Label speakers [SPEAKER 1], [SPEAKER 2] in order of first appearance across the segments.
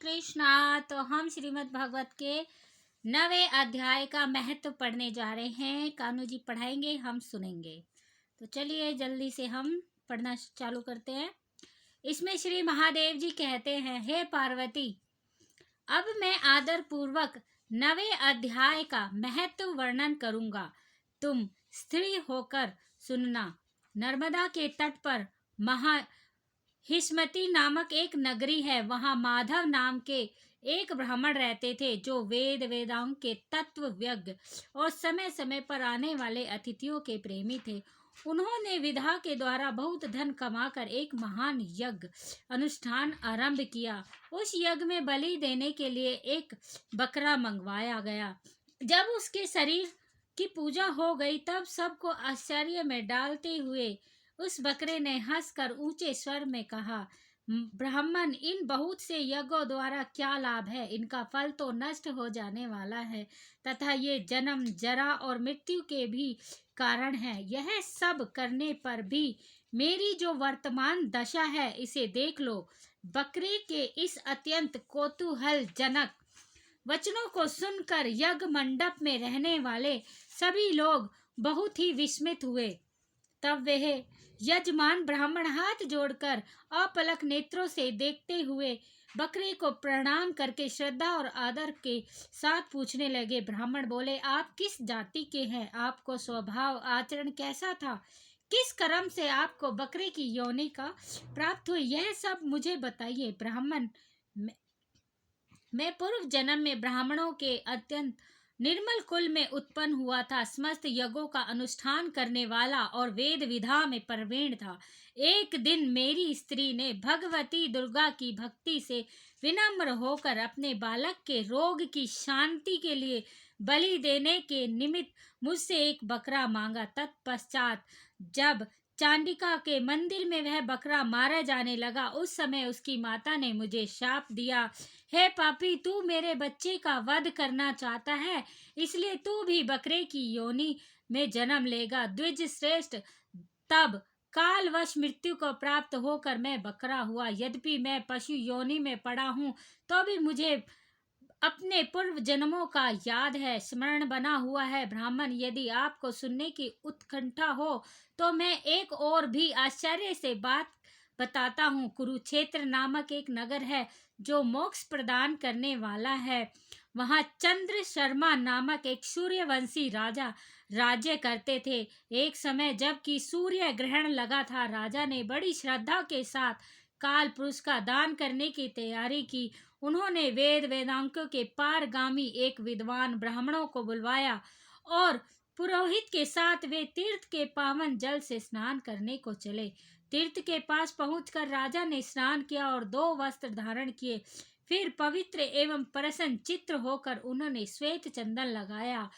[SPEAKER 1] कृष्णा। तो हम श्रीमद् भागवत के 9वें अध्याय का महत्व पढ़ने जा रहे हैं। कान्हू जी पढ़ाएंगे, हम सुनेंगे। तो चलिए जल्दी से हम पढ़ना चालू करते हैं। इसमें श्री महादेव जी कहते हैं, हे पार्वती, अब मैं आदर पूर्वक 9वें अध्याय का महत्व वर्णन करूंगा। तुम स्त्री होकर सुनना। नर्मदा के तट पर महा हिस्मती नामक एक नगरी है। वहां माधव नाम के एक ब्राह्मण रहते थे, जो वेदांग के तत्व व्यज्ञ और समय समय पर आने वाले अतिथियों के प्रेमी थे। उन्होंने विधा के द्वारा बहुत धन कमाकर एक महान यज्ञ अनुष्ठान आरंभ किया। उस यज्ञ में बलि देने के लिए एक बकरा मंगवाया गया। जब उसके शरीर की पूजा हो गई, तब सबको आश्चर्य में डालते हुए उस बकरे ने हंसकर ऊंचे स्वर में कहा, ब्राह्मण, इन बहुत से यज्ञों द्वारा क्या लाभ है? इनका फल तो नष्ट हो जाने वाला है तथा ये जन्म, जरा और मृत्यु के भी कारण है। यह सब करने पर भी मेरी जो वर्तमान दशा है, इसे देख लो। बकरे के इस अत्यंत कौतूहलजनक वचनों को सुनकर यज्ञ मंडप में रहने वाले सभी लोग बहुत ही विस्मित हुए। तब वह यजमान ब्राह्मण हाथ जोड़कर अपलक नेत्रों से देखते हुए बकरे को प्रणाम करके श्रद्धा और आदर के साथ पूछने लगे। ब्राह्मण बोले, आप किस जाति के हैं? आपको स्वभाव आचरण कैसा था? किस कर्म से आपको बकरे की योनि का प्राप्त हुई? यह सब मुझे बताइए। ब्राह्मण, मैं पूर्व जन्म में ब्राह्मणों के अत्यंत निर्मल कुल में उत्पन्न हुआ था। समस्त यज्ञों का अनुष्ठान करने वाला और वेद विधा में प्रवीण था। एक दिन मेरी स्त्री ने भगवती दुर्गा की भक्ति से विनम्र होकर अपने बालक के रोग की शांति के लिए बलि देने के निमित्त मुझसे एक बकरा मांगा। तत्पश्चात जब चांडिका के मंदिर में वह बकरा मारा जाने लगा, उस समय उसकी माता ने मुझे शाप दिया, हे पापी, तू मेरे बच्चे का वध करना चाहता है, इसलिए तू भी बकरे की योनि में जन्म लेगा। द्विज श्रेष्ठ, तब कालवश मृत्यु को प्राप्त होकर मैं बकरा हुआ। यद्यपि मैं पशु योनि में पड़ा हूँ, तो भी मुझे अपने पूर्व जन्मों का याद है, स्मरण बना हुआ है। ब्राह्मण, यदि आपको सुनने की उत्कंठा हो तो मैं एक और भी आश्चर्य से बात बताता हूँ। कुरुक्षेत्र नामक एक नगर है, जो मोक्ष प्रदान करने वाला है। वहाँ चंद्र शर्मा नामक एक सूर्यवंशी राजा राज्य करते थे। एक समय जबकि सूर्य ग्रहण लगा था, राजा ने बड़ी श्रद्धा के साथ काल पुरुष का दान करने की तैयारी की। उन्होंने वेदांकों के पारगामी एक विद्वान ब्राह्मणों को बुलवाया और पुरोहित के साथ वे तीर्थ के पावन जल से स्नान करने को चले। तीर्थ के पास पहुंचकर राजा ने स्नान किया और 2 वस्त्र धारण किए। फिर पवित्र एवं प्रसन्न चित्त होकर उन्होंने श्वेत चंदन लगाया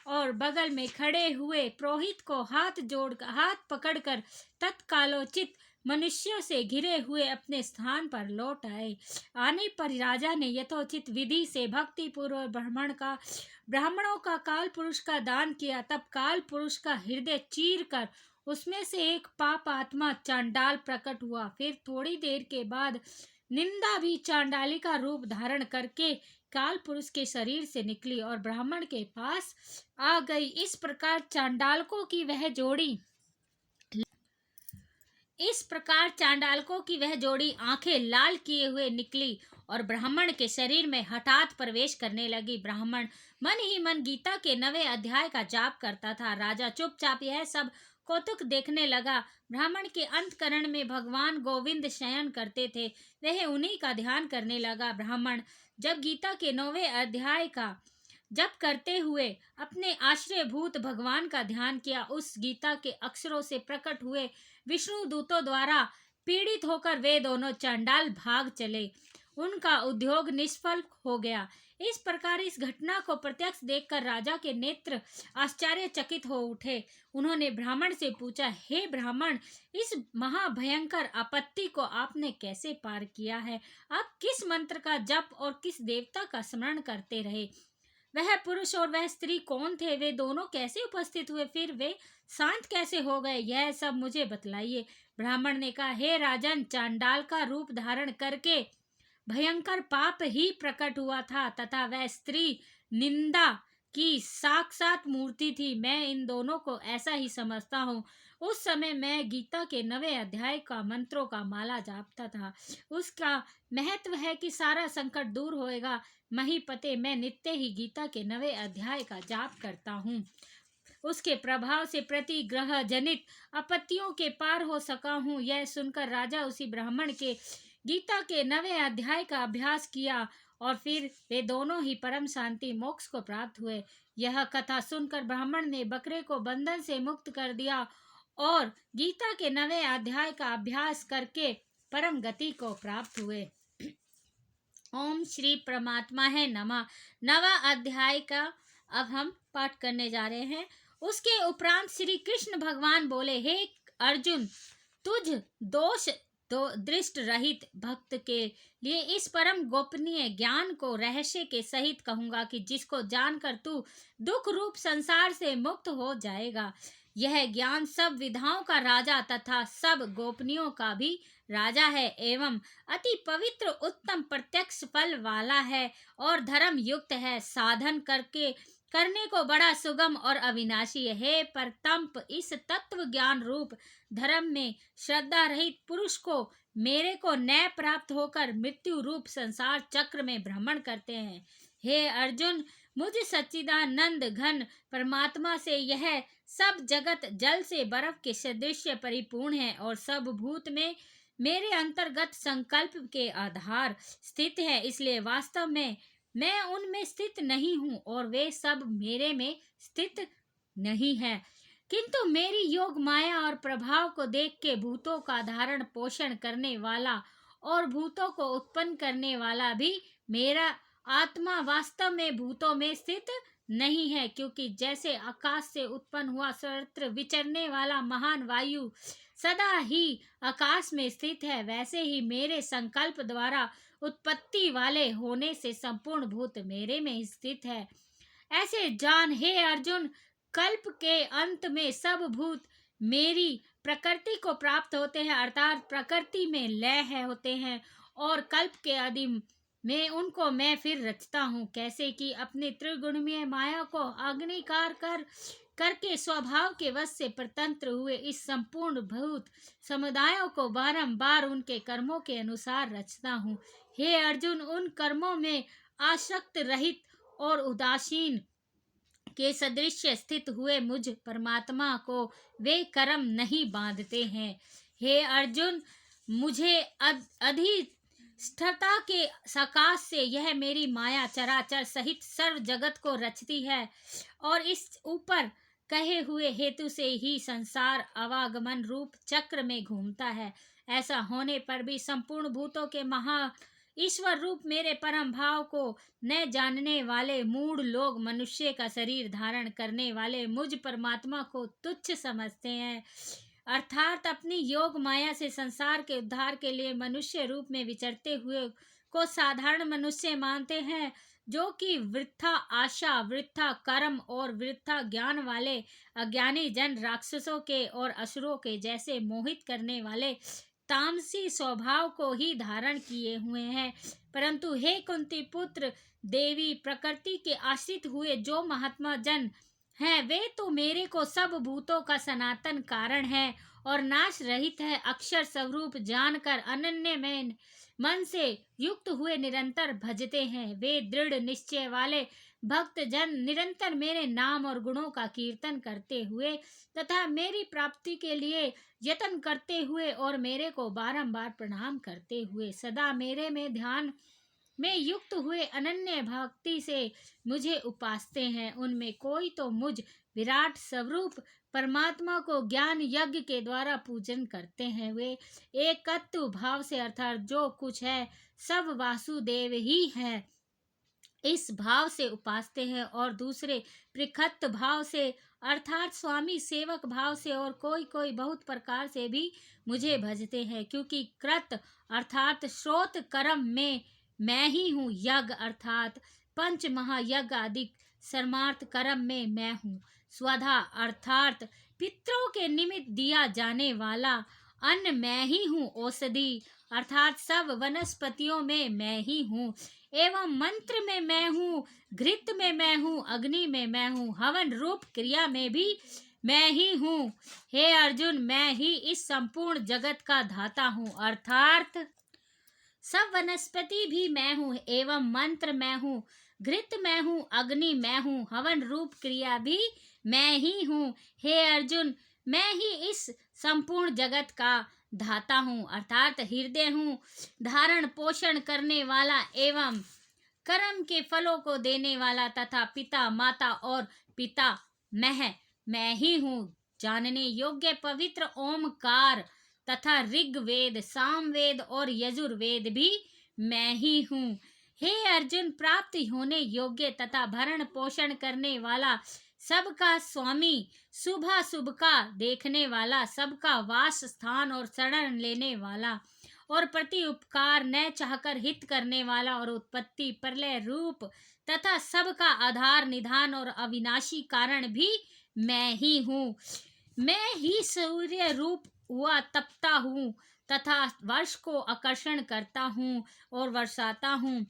[SPEAKER 1] और बगल में खड़े हुए पुरोहित को हाथ पकड़कर तत्कालोचित मनुष्यों से घिरे हुए अपने स्थान पर लौट आए। आने पर राजा ने यथोचित विधि से भक्ति पूर्वक ब्राह्मणों का काल पुरुष का दान किया। तब काल पुरुष का हृदय चीर कर उसमें से एक पाप आत्मा चांडाल प्रकट हुआ। फिर थोड़ी देर के बाद निंदा भी चांडाली का रूप धारण करके काल पुरुष के शरीर से निकली और ब्राह्मण के पास आ गई। इस प्रकार चांडालकों की वह जोड़ी आंखें लाल किए हुए निकली और ब्राह्मण के शरीर में हठात प्रवेश करने लगी। ब्राह्मण मन ही मन गीता के 9वें अध्याय का जाप करता था। राजा चुपचाप यह सब कौतुक देखने लगा। ब्राह्मण के अंतकरण में भगवान गोविंद शयन करते थे, वह उन्हीं का ध्यान करने लगा। ब्राह्मण जब गीता के 9वें अध्याय का जप करते हुए अपने आश्रयभूत भगवान का ध्यान किया, उस गीता के अक्षरों से प्रकट हुए विष्णु दूतों द्वारा पीड़ित होकर वे दोनों चांडाल भाग चले। उनका उद्योग निष्फल हो गया। इस प्रकार इस घटना को प्रत्यक्ष देखकर राजा के नेत्र आश्चर्यचकित हो उठे। उन्होंने ब्राह्मण से पूछा, हे ब्राह्मण, इस महाभयंकर आपत्ति को आपने कैसे पार किया है? आप किस मंत्र का जप और किस देवता का स्मरण करते रहे? वह पुरुष और वह स्त्री कौन थे? वे दोनों कैसे उपस्थित हुए? फिर वे शांत कैसे हो गए? यह सब मुझे बतलाइए। ब्राह्मण ने कहा, हे राजन, चांडाल का रूप धारण करके भयंकर पाप ही प्रकट हुआ था तथा वह स्त्री निंदा की साक्षात मूर्ति थी। मैं इन दोनों को ऐसा ही समझता हूँ। उस समय मैं गीता के 9वें अध्याय का मंत्रों का माला जापता था। उसका महत्व है कि सारा संकट दूर होएगा। महीपते, मैं नित्य ही गीता के 9वें अध्याय का जाप करता हूँ। उसके प्रभाव से प्रति ग्रह जनित आपत्तियों के पार हो सका हूँ। यह सुनकर राजा उसी ब्राह्मण के गीता के 9वें अध्याय का अभ्यास किया और फिर वे दोनों ही परम शांति मोक्ष को प्राप्त हुए। यह कथा सुनकर ब्राह्मण ने बकरे को बंधन से मुक्त कर दिया और गीता के 9वें अध्याय का अभ्यास करके परम गति को प्राप्त हुए। ओम श्री परमात्मा है नमः। 9वां अध्याय का अब हम पाठ करने जा रहे हैं। उसके उपरांत श्री कृष्ण भगवान बोले, हे अर्जुन, तुझ दोष दृष्ट रहित भक्त के लिए इस परम गोपनीय ज्ञान को रहस्य के सहित कहूंगा कि जिसको जानकर तू दुख रूप संसार से मुक्त हो जाएगा। यह ज्ञान सब विधाओं का राजा तथा सब गोपनीयों का भी राजा है एवं अति पवित्र उत्तम प्रत्यक्ष फल वाला है और धर्म युक्त है। साधन करने को बड़ा सुगम और अविनाशी है। परतंप इस तत्व ज्ञान रूप धर्म में श्रद्धा रहित पुरुष को मेरे को न्याय प्राप्त होकर मृत्यु रूप संसार चक्र में भ्रमण करते हैं। हे अर्जुन, मुझ सच्चिदानंद घन परमात्मा से यह सब जगत जल से बर्फ के सदृश परिपूर्ण है और सब भूत में मेरे अंतर्गत संकल्प के आधार स्थित है। इसलिए वास्तव में मैं उनमें स्थित नहीं हूँ और वे सब मेरे में स्थित नहीं है, किंतु मेरी योग माया और प्रभाव को देख के भूतों का धारण पोषण करने वाला और भूतों को उत्पन्न करने वाला भी मेरा आत्मा वास्तव में भूतों में स्थित नहीं है, क्योंकि जैसे आकाश से उत्पन्न हुआ सर्वत्र विचरने वाला महान वायु सदा ही आकाश में स्थित है, वैसे ही मेरे संकल्प द्वारा उत्पत्ति वाले होने से संपूर्ण भूत मेरे में स्थित है। ऐसे जान हे अर्जुन, कल्प के अंत में सब भूत मेरी प्रकृति को प्राप्त होते हैं, अर्थात प्रकृति में लय है होते हैं और कल्प के आदि में उनको मैं फिर रचता हूँ। कैसे कि अपने त्रिगुणमय माया को अग्निकार करके स्वभाव के वश से प्रतंत्र हुए इस संपूर्ण भूत समुदायों को बारंबार उनके कर्मों के अनुसार रचता हूँ। हे अर्जुन, उन कर्मों में आसक्त रहित और उदासीन के सदृश स्थित हुए मुझ परमात्मा को वे कर्म नहीं बांधते हैं। हे अर्जुन, मुझे अधिष्ठता के सकाश से यह मेरी माया चराचर सहित सर्व जगत को रचती है और इस ऊपर कहे हुए हेतु से ही संसार आवागमन रूप चक्र में घूमता है। ऐसा होने पर भी संपूर्ण भूतों के महा ईश्वर रूप मेरे परम भाव को न जानने वाले मूढ़ लोग मनुष्य का शरीर धारण करने वाले मुझ परमात्मा को तुच्छ समझते हैं, अर्थात अपनी योग माया से संसार के उद्धार के लिए मनुष्य रूप में विचरते हुए को साधारण मनुष्य मानते हैं, जो कि वृथा आशा, वृथा कर्म और वृथा ज्ञान वाले अज्ञानी जन राक्षसों के और असुरों के जैसे मोहित करने वाले तामसी स्वभाव को ही धारण किए हुए हैं। परंतु हे कुंती पुत्र देवी, प्रकृति के आश्रित हुए जो महात्मा जन हैं वे तो मेरे को सब भूतों का सनातन कारण है और नाश रहित है। अक्षर स्वरूप जानकर अनन्य में मन से युक्त हुए निरंतर भजते हैं। वे दृढ़ निश्चय वाले भक्त जन निरंतर मेरे नाम और गुणों का कीर्तन करते हुए तथा मेरी प्राप्ति के लिए यत्न करते हुए और मेरे को बारंबार प्रणाम करते हुए सदा मेरे में ध्यान में युक्त हुए अनन्य भक्ति से मुझे उपासते हैं। उनमें कोई तो मुझ विराट स्वरूप परमात्मा को ज्ञान यज्ञ के द्वारा पूजन करते हैं। वे एकत्व भाव से अर्थात जो कुछ है सब वासुदेव ही है इस भाव से उपासते हैं और दूसरे पृथक भाव से अर्थात स्वामी सेवक भाव से और कोई कोई बहुत प्रकार से भी मुझे भजते हैं, क्योंकि कृत अर्थात श्रोत कर्म में मैं ही हूँ, यज्ञ अर्थात पंच महायज्ञ आदि सर्मार्थ कर्म में मैं हूँ, स्वधा अर्थात पितरों के निमित्त दिया जाने वाला अन्न मैं ही हूँ, औषधि अर्थात सब वनस्पतियों में मैं ही हूँ, एवं मंत्र में मैं हूँ, घृत में मैं हूँ, अग्नि में मैं हूँ, हवन रूप क्रिया में भी मैं ही हूँ। हे अर्जुन, मैं ही इस संपूर्ण जगत का धाता हूँ, अर्थात सब वनस्पति भी मैं हूँ, एवं मंत्र मैं हूँ, घृत मैं हूँ, अग्नि मैं हूँ, हवन रूप क्रिया भी मैं ही हूँ। हे अर्जुन, मैं ही इस संपूर्ण जगत का धाता हूँ, अर्थात हृदय हूँ, धारण पोषण करने वाला एवं कर्म के फलों को देने वाला तथा पिता माता और पिता मैं ही हूँ। जानने योग्य पवित्र ओमकार तथा ऋग्वेद, सामवेद और यजुर्वेद भी मैं ही हूँ। हे अर्जुन, प्राप्त होने योग्य तथा भरण पोषण करने वाला, सबका स्वामी, शुभाशुभ का देखने वाला, सबका वास स्थान और शरण लेने वाला और प्रति उपकार न चाहकर हित करने वाला और उत्पत्ति प्रलय रूप तथा सबका आधार निधान और अविनाशी कारण भी मैं ही हूँ। मैं ही सूर्य रूप हुआ तपता हूँ तथा वर्ष को आकर्षण करता हूँ और वर्षाता हूँ।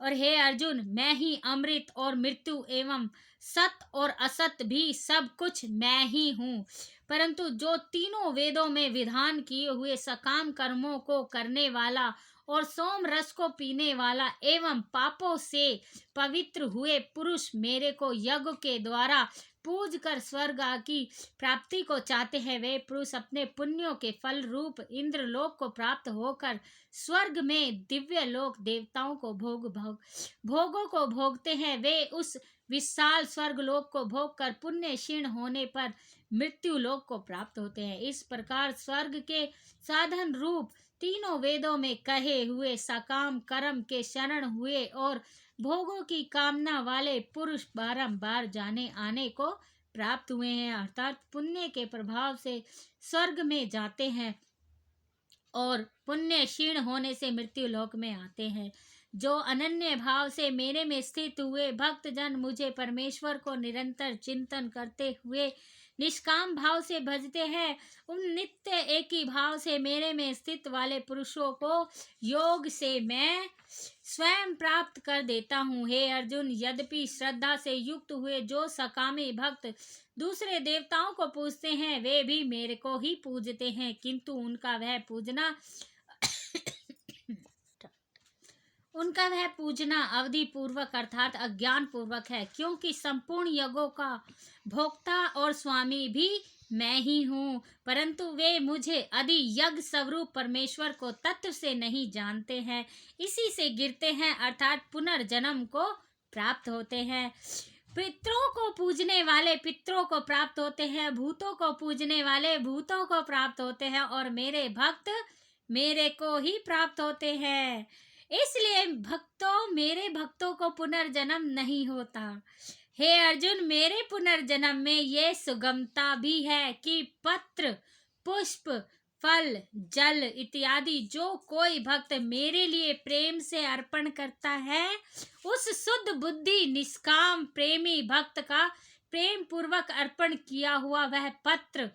[SPEAKER 1] और हे अर्जुन, मैं ही अमृत और मृत्यु एवं सत और असत भी सब कुछ मैं ही हूँ। परंतु जो तीनों वेदों में विधान किए हुए सकाम कर्मों को करने वाला और सोम रस को पीने वाला एवं पापों से पवित्र हुए पुरुष मेरे को यज्ञ के द्वारा पूज कर स्वर्ग की प्राप्ति को चाहते हैं, वे पुरुष अपने पुण्यों के फल रूप इंद्र लोक को प्राप्त होकर स्वर्ग में दिव्य लोक देवताओं को भोगों को भोगते हैं। वे उस विशाल स्वर्ग लोक को भोग कर पुण्य क्षीण होने पर मृत्यु लोक को प्राप्त होते हैं। इस प्रकार स्वर्ग के साधन रूप तीनों वेदों में कहे हुए सकाम कर्म के शरण हुए और भोगों की कामना वाले पुरुष बारंबार जाने आने को प्राप्त हुए हैं, अर्थात पुण्य के प्रभाव से स्वर्ग में जाते हैं और पुण्य क्षीण होने से मृत्यु लोक में आते हैं। जो अनन्य भाव से मेरे में स्थित हुए भक्त जन मुझे परमेश्वर को निरंतर चिंतन करते हुए निष्काम भाव से भजते हैं, उन नित्य एक ही भाव से मेरे में स्थित वाले पुरुषों को योग से मैं स्वयं प्राप्त कर देता हूँ। हे अर्जुन, यद्यपि श्रद्धा से युक्त हुए जो सकामी भक्त दूसरे देवताओं को पूजते हैं, वे भी मेरे को ही पूजते हैं, किंतु उनका वह पूजना अवधि पूर्वक अर्थात अज्ञान पूर्वक है, क्योंकि संपूर्ण यज्ञों का भोक्ता और स्वामी भी मैं ही हूँ। परंतु वे मुझे आदि यज्ञ स्वरूप परमेश्वर को तत्व से नहीं जानते हैं, इसी से गिरते हैं, अर्थात पुनर्जन्म को प्राप्त होते हैं। पितरों को पूजने वाले पितरों को प्राप्त होते हैं, भूतों को पूजने वाले भूतों को प्राप्त होते हैं और मेरे भक्त मेरे को ही प्राप्त होते हैं। इसलिए मेरे भक्तों को पुनर्जन्म नहीं होता। हे अर्जुन, मेरे पुनर्जन्म में ये सुगमता भी है कि पत्र, पुष्प, फल, जल इत्यादि जो कोई भक्त मेरे लिए प्रेम से अर्पण करता है, उस शुद्ध बुद्धि निष्काम प्रेमी भक्त का प्रेम पूर्वक अर्पण किया हुआ वह पत्र,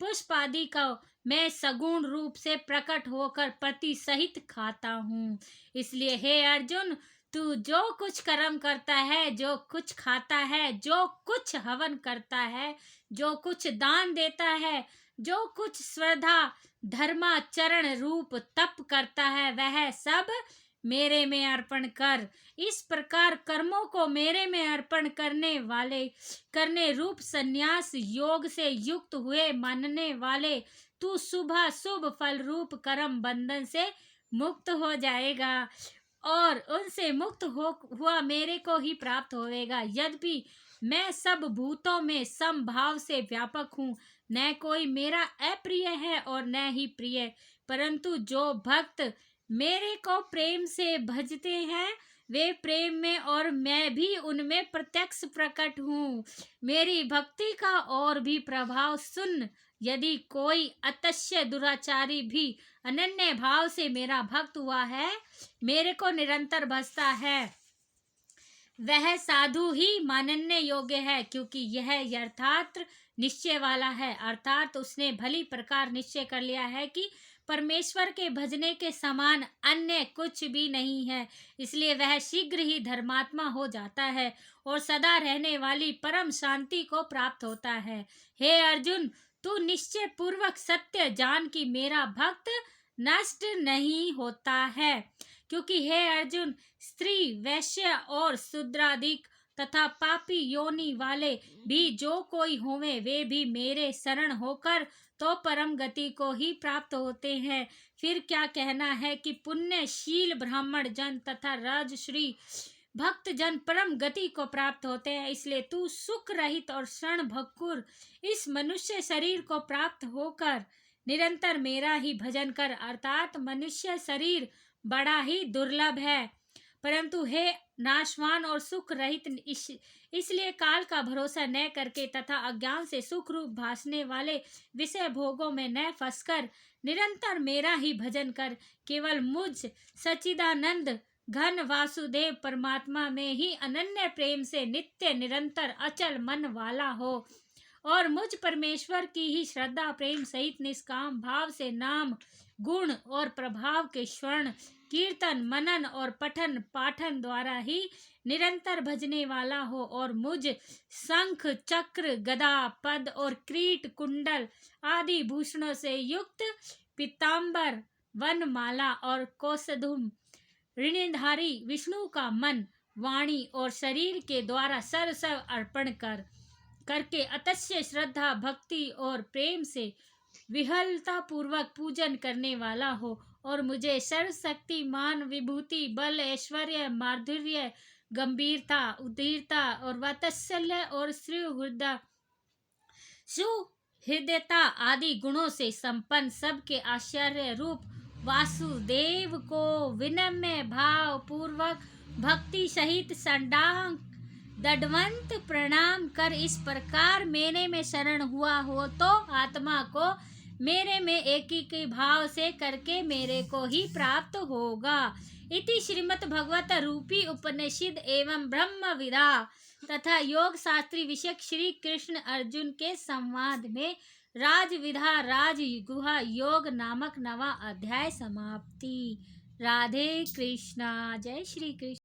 [SPEAKER 1] पुष्प आदि का मैं सगुण रूप से प्रकट होकर प्रति सहित खाता हूँ। इसलिए हे अर्जुन, तू जो कुछ कर्म करता है, जो कुछ खाता है, जो कुछ हवन करता है, जो कुछ दान देता है, जो कुछ श्रद्धा धर्माचरण रूप तप करता है, वह सब मेरे में अर्पण कर। इस प्रकार कर्मों को मेरे में अर्पण करने रूप संन्यास योग से युक्त हुए मानने वाले तू सुबह शुभ फल रूप कर्म बंधन से मुक्त हो जाएगा और उनसे मुक्त हुआ मेरे को ही प्राप्त होएगा। यद्यपि मैं सब भूतों में समभाव से व्यापक हूँ, न कोई मेरा अप्रिय है और न ही प्रिय, परंतु जो भक्त मेरे को प्रेम से भजते हैं, वे प्रेम में और मैं भी उनमें प्रत्यक्ष प्रकट हूँ। मेरी भक्ति का और भी प्रभाव सुन। यदि कोई अतश्य दुराचारी भी अनन्य भाव से मेरा भक्त हुआ है, मेरे को निरंतर भजता है, वह साधु ही मानने योग्य है, क्योंकि यह यथार्थ निश्चय वाला है, अर्थात उसने भली प्रकार निश्चय कर लिया है कि परमेश्वर के भजने के समान अन्य कुछ भी नहीं है, इसलिए वह शीघ्र ही धर्मात्मा हो जाता है और सदा रहने वाली परम शांति को प्राप्त होता है। हे अर्जुन, तू निश्चय पूर्वक सत्य जान कि मेरा भक्त नष्ट नहीं होता है, क्योंकि हे अर्जुन, स्त्री, वैश्य और शूद्रादिक तथा पापी योनि वाले भी जो कोई होवे, वे भी मेरे शरण होकर तो परम गति को ही प्राप्त होते हैं। फिर क्या कहना है कि पुण्यशील ब्राह्मण जन तथा राजश्री भक्त जन परम गति को प्राप्त होते हैं। इसलिए तू सुख रहित और क्षण भंगुर इस मनुष्य शरीर को प्राप्त होकर निरंतर मेरा ही भजन कर, अर्थात मनुष्य शरीर बड़ा ही दुर्लभ है, परंतु हे नाशवान और सुख रहित, इसलिए काल का भरोसा न करके तथा अज्ञान से सुख रूप भासने वाले विषय भोगों में न फंसकर निरंतर मेरा ही भजन कर, केवल मुझ सच्चिदानंद घन वासुदेव परमात्मा में ही अनन्य प्रेम से नित्य निरंतर अचल मन वाला हो और मुझ परमेश्वर की ही श्रद्धा प्रेम सहित निष्काम भाव से नाम गुण और प्रभाव के स्वर्ण कीर्तन मनन और पठन पाठन द्वारा ही निरंतर भजने वाला हो और मुझ शंख चक्र गदा पद और क्रीट कुंडल आदि भूषणों से युक्त पीतांबर वनमाला और कौसधुम ऋणधारी विष्णु का मन वाणी और शरीर के द्वारा सर्व अर्पण करके अतस्य श्रद्धा भक्ति और प्रेम से विहलता पूर्वक पूजन करने वाला हो और मुझे सर्वशक्तिमान विभूति बल ऐश्वर्य माधुर्य गंभीरता उदीरता और वात्सल्य और सुहृदता सुहृदयता आदि गुणों से संपन्न सबके आश्चर्य रूप वासुदेव को विनम्र भाव पूर्वक भक्ति सहित साष्टांग दंडवत प्रणाम कर इस प्रकार मेरे में शरण हुआ हो तो आत्मा को मेरे में एकी भाव से करके मेरे को ही प्राप्त होगा। इति श्रीमद् भगवत रूपी उपनिषद एवं ब्रह्म विद्या तथा योग शास्त्री विषयक श्री कृष्ण अर्जुन के संवाद में राज विधा राज गुहा योग नामक नवा अध्याय समाप्ति। राधे कृष्णा। जय श्री कृष्ण।